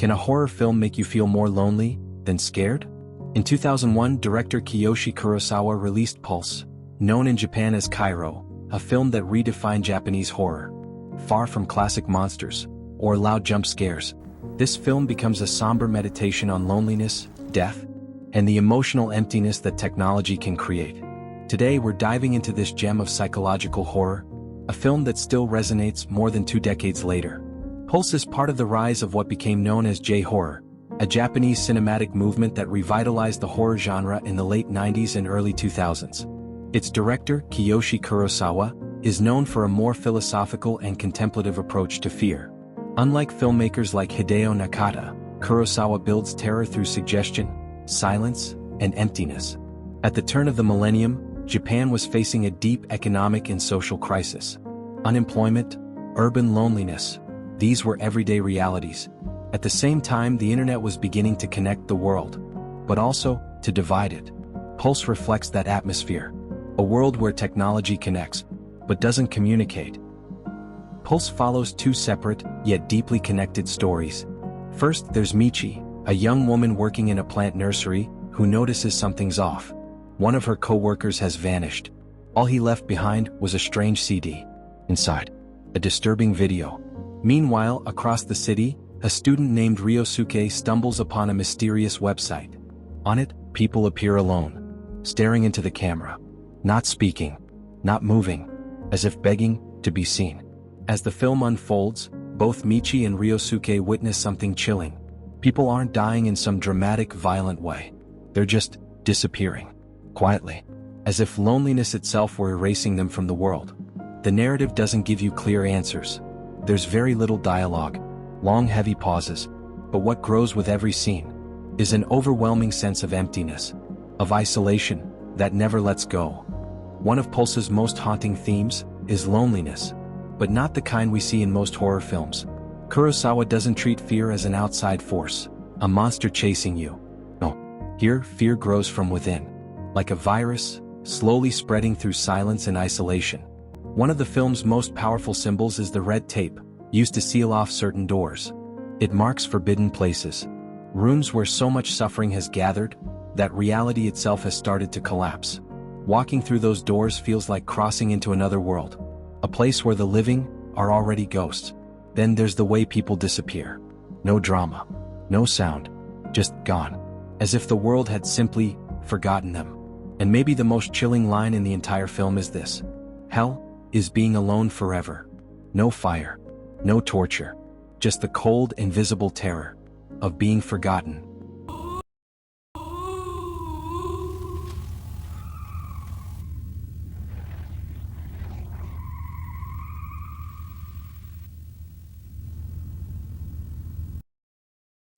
Can a horror film make you feel more lonely than scared? In 2001, director Kiyoshi Kurosawa released Pulse, known in Japan as Kairo, a film that redefined Japanese horror. Far from classic monsters or loud jump scares, this film becomes a somber meditation on loneliness, death, and the emotional emptiness that technology can create. Today we're diving into this gem of psychological horror, a film that still resonates more than 2 decades later. Pulse is part of the rise of what became known as J-horror, a Japanese cinematic movement that revitalized the horror genre in the late 90s and early 2000s. Its director, Kiyoshi Kurosawa, is known for a more philosophical and contemplative approach to fear. Unlike filmmakers like Hideo Nakata, Kurosawa builds terror through suggestion, silence, and emptiness. At the turn of the millennium, Japan was facing a deep economic and social crisis. Unemployment, urban loneliness, these were everyday realities. At the same time, the internet was beginning to connect the world, but also to divide it. Pulse reflects that atmosphere, a world where technology connects, but doesn't communicate. Pulse follows 2 separate, yet deeply connected stories. First, there's Michi, a young woman working in a plant nursery, who notices something's off. One of her co-workers has vanished. All he left behind was a strange CD. Inside, a disturbing video. Meanwhile, across the city, a student named Ryosuke stumbles upon a mysterious website. On it, people appear alone, staring into the camera, not speaking, not moving, as if begging to be seen. As the film unfolds, both Michi and Ryosuke witness something chilling. People aren't dying in some dramatic, violent way. They're just disappearing, quietly, as if loneliness itself were erasing them from the world. The narrative doesn't give you clear answers. There's very little dialogue, long heavy pauses, but what grows with every scene is an overwhelming sense of emptiness, of isolation that never lets go. One of Pulse's most haunting themes is loneliness, but not the kind we see in most horror films. Kurosawa doesn't treat fear as an outside force, a monster chasing you. No, here fear grows from within, like a virus, slowly spreading through silence and isolation. One of the film's most powerful symbols is the red tape, used to seal off certain doors. It marks forbidden places, rooms where so much suffering has gathered that reality itself has started to collapse. Walking through those doors feels like crossing into another world, a place where the living are already ghosts. Then there's the way people disappear. No drama, no sound, just gone, as if the world had simply forgotten them. And maybe the most chilling line in the entire film is this: hell is being alone forever. No fire, no torture, just the cold, invisible terror of being forgotten.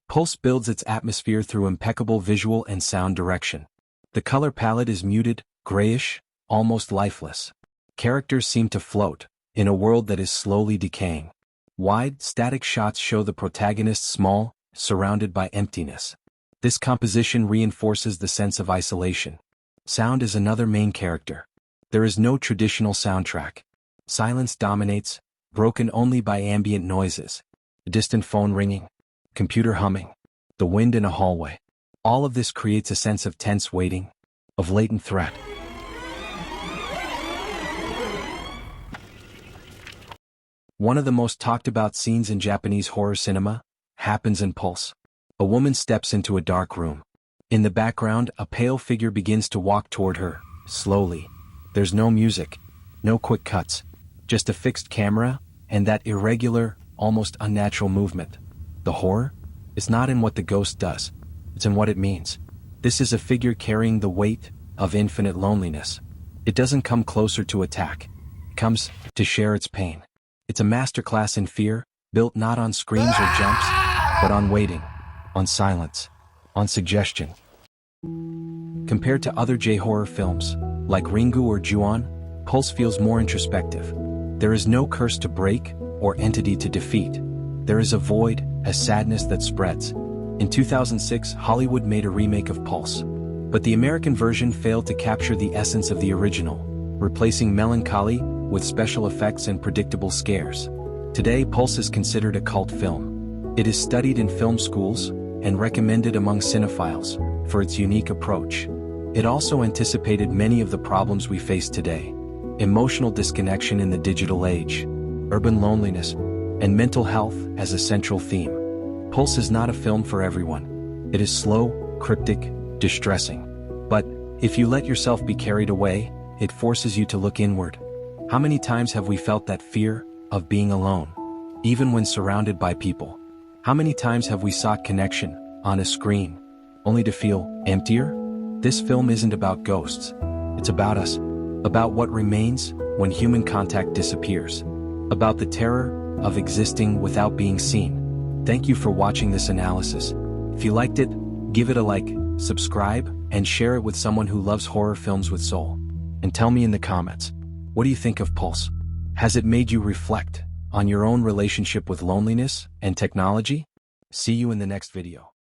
Pulse builds its atmosphere through impeccable visual and sound direction. The color palette is muted, grayish, almost lifeless. Characters seem to float in a world that is slowly decaying. Wide, static shots show the protagonist small, surrounded by emptiness. This composition reinforces the sense of isolation. Sound is another main character. There is no traditional soundtrack. Silence dominates, broken only by ambient noises. A distant phone ringing, computer humming, the wind in a hallway. All of this creates a sense of tense waiting, of latent threat. One of the most talked about scenes in Japanese horror cinema happens in Pulse. A woman steps into a dark room. In the background, a pale figure begins to walk toward her, slowly. There's no music, no quick cuts, just a fixed camera, and that irregular, almost unnatural movement. The horror is not in what the ghost does, it's in what it means. This is a figure carrying the weight of infinite loneliness. It doesn't come closer to attack. It comes to share its pain. It's a masterclass in fear, built not on screams or jumps, but on waiting, on silence, on suggestion. Compared to other J-horror films, like Ringu or Ju-on, Pulse feels more introspective. There is no curse to break or entity to defeat. There is a void, a sadness that spreads. In 2006, Hollywood made a remake of Pulse, but the American version failed to capture the essence of the original, replacing melancholy with special effects and predictable scares. Today, Pulse is considered a cult film. It is studied in film schools and recommended among cinephiles for its unique approach. It also anticipated many of the problems we face today: emotional disconnection in the digital age, urban loneliness, and mental health as a central theme. Pulse is not a film for everyone. It is slow, cryptic, distressing. But if you let yourself be carried away, it forces you to look inward. How many times have we felt that fear of being alone, even when surrounded by people? How many times have we sought connection on a screen, only to feel emptier? This film isn't about ghosts. It's about us, about what remains when human contact disappears, about the terror of existing without being seen. Thank you for watching this analysis. If you liked it, give it a like, subscribe, and share it with someone who loves horror films with soul. And tell me in the comments, what do you think of Pulse? Has it made you reflect on your own relationship with loneliness and technology? See you in the next video.